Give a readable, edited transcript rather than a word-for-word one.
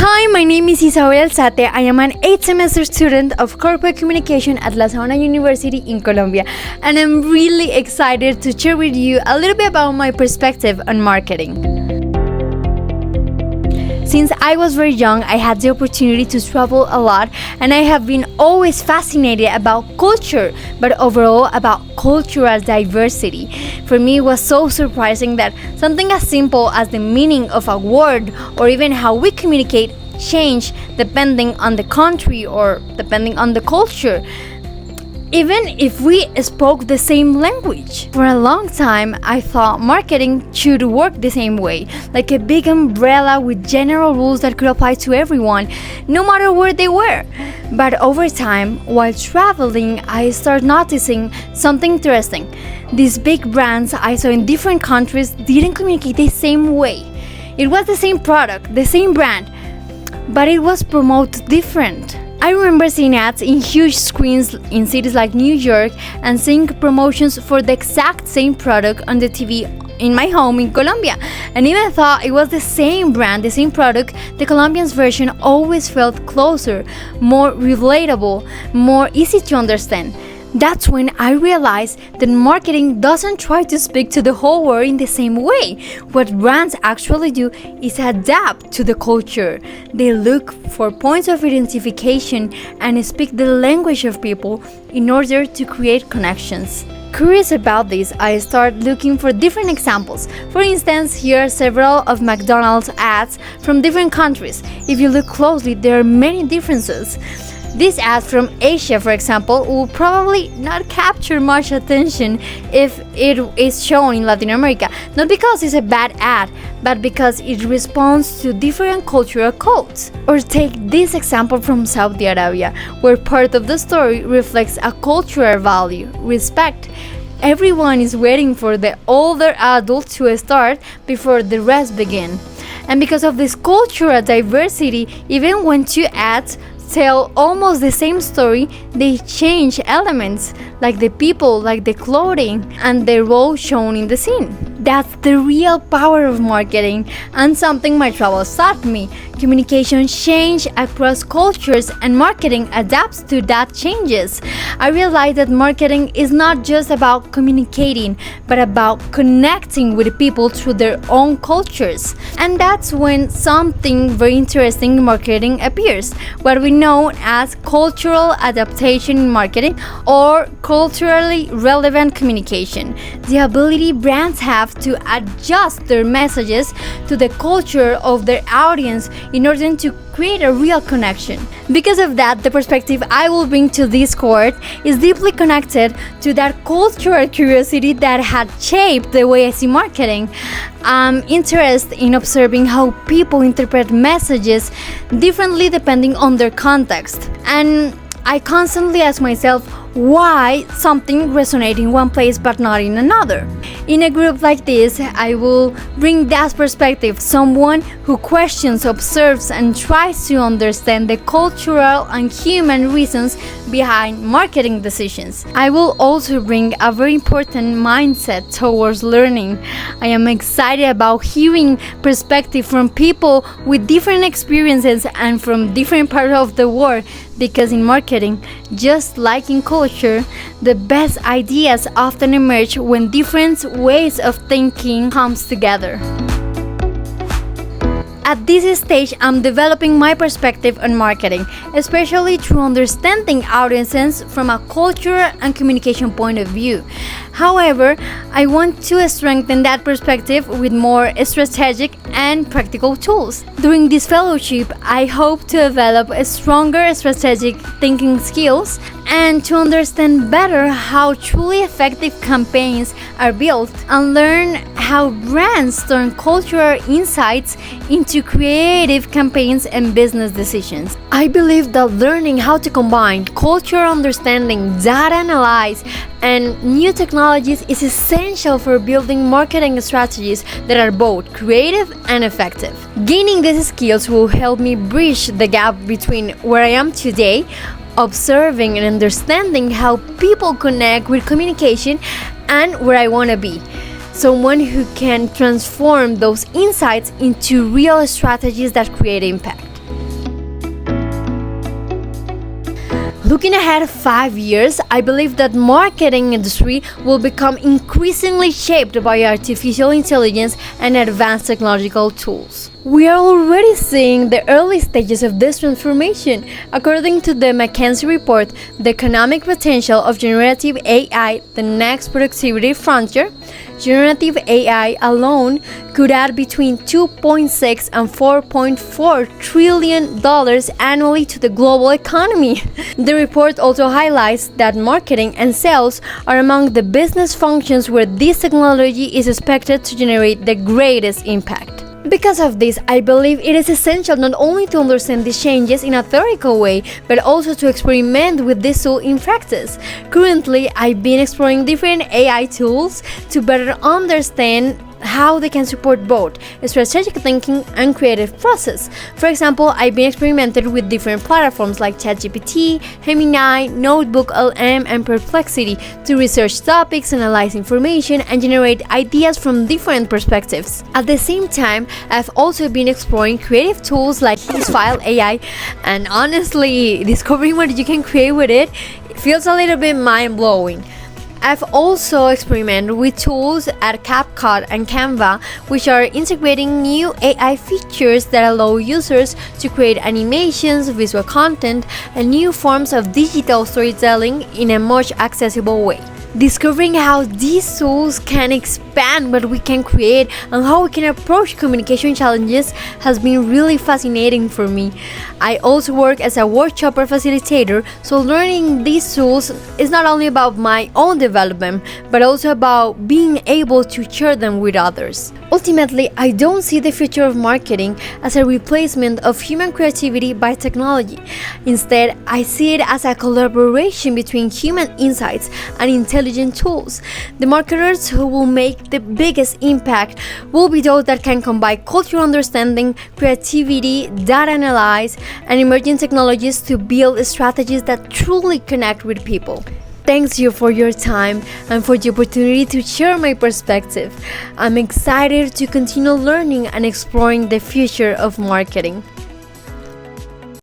Hi, my name is Isabel Alzate. I am an 8th semester student of Corporate Communication at La Sabana University in Colombia, and I'm really excited to share with you a little bit about my perspective on marketing. Since I was very young, I had the opportunity to travel a lot, and I have been always fascinated about culture, but overall about cultural diversity. For me, it was so surprising that something as simple as the meaning of a word or even how we communicate change depending on the country or depending on the culture, even if we spoke the same language. For a long time, I thought marketing should work the same way, like a big umbrella with general rules that could apply to everyone, no matter where they were. But over time, while traveling, I started noticing something interesting. These big brands I saw in different countries didn't communicate the same way. It was the same product, the same brand, but it was promoted different. I remember seeing ads in huge screens in cities like New York and seeing promotions for the exact same product on the TV in my home in Colombia. And even though it was the same brand, the same product, the Colombian's version always felt closer, more relatable, more easy to understand. That's when I realized that marketing doesn't try to speak to the whole world in the same way. What brands actually do is adapt to the culture. They look for points of identification and speak the language of people in order to create connections. Curious about this, I started looking for different examples. For instance, here are several of McDonald's ads from different countries. If you look closely, there are many differences. This ad from Asia, for example, will probably not capture much attention if it is shown in Latin America, not because it's a bad ad, but because it responds to different cultural codes. Or take this example from Saudi Arabia, where part of the story reflects a cultural value, respect. Everyone is waiting for the older adult to start before the rest begin. And because of this cultural diversity, even when two ads tell almost the same story, they change elements like the people, like the clothing, and the role shown in the scene. That's the real power of marketing, and something my travels taught me. Communication changes across cultures, and marketing adapts to that changes. I realized that marketing is not just about communicating, but about connecting with people through their own cultures. And that's when something very interesting in marketing appears, what we know as cultural adaptation in marketing, or culturally relevant communication. The ability brands have to adjust their messages to the culture of their audience in order to create a real connection. Because of that, the perspective I will bring to this course is deeply connected to that cultural curiosity that had shaped the way I see marketing. I'm interested in observing how people interpret messages differently depending on their context. And I constantly ask myself why something resonates in one place but not in another. In a group like this, I will bring that perspective, someone who questions, observes, and tries to understand the cultural and human reasons behind marketing decisions. I will also bring a very important mindset towards learning. I am excited about hearing perspective from people with different experiences and from different parts of the world, because in marketing, just like in culture, the best ideas often emerge when different ways of thinking comes together. At this stage, I'm developing my perspective on marketing, especially through understanding audiences from a cultural and communication point of view. However, I want to strengthen that perspective with more strategic and practical tools. During this fellowship, I hope to develop a stronger strategic thinking skills and to understand better how truly effective campaigns are built, and learn how brands turn cultural insights into creative campaigns and business decisions. I believe that learning how to combine cultural understanding, data analysis, and new technologies is essential for building marketing strategies that are both creative and effective. Gaining these skills will help me bridge the gap between where I am today, observing and understanding how people connect with communication, and where I want to be. Someone who can transform those insights into real strategies that create impact. Looking ahead 5 years, I believe that marketing industry will become increasingly shaped by artificial intelligence and advanced technological tools. We are already seeing the early stages of this transformation. According to the McKinsey report, the economic potential of generative AI, the next productivity frontier, generative AI alone could add between $2.6 and $4.4 trillion annually to the global economy. The report also highlights that marketing and sales are among the business functions where this technology is expected to generate the greatest impact. Because of this, I believe it is essential not only to understand these changes in a theoretical way, but also to experiment with this tool in practice. Currently, I've been exploring different AI tools to better understand how they can support both strategic thinking and creative process. For example, I've been experimenting with different platforms like ChatGPT, Gemini, Notebook LM, and Perplexity to research topics, analyze information, and generate ideas from different perspectives. At the same time, I've also been exploring creative tools like File AI, and honestly, discovering what you can create with it feels a little bit mind-blowing. I've also experimented with tools at CapCut and Canva, which are integrating new AI features that allow users to create animations, visual content, and new forms of digital storytelling in a much accessible way. Discovering how these tools can expand what we can create and how we can approach communication challenges has been really fascinating for me. I also work as a workshop facilitator, so learning these tools is not only about my own development, but also about being able to share them with others. Ultimately, I don't see the future of marketing as a replacement of human creativity by technology. Instead, I see it as a collaboration between human insights and intelligent tools. The marketers who will make the biggest impact will be those that can combine cultural understanding, creativity, data analysis, and emerging technologies to build strategies that truly connect with people. Thanks you for your time and for the opportunity to share my perspective. I'm excited to continue learning and exploring the future of marketing.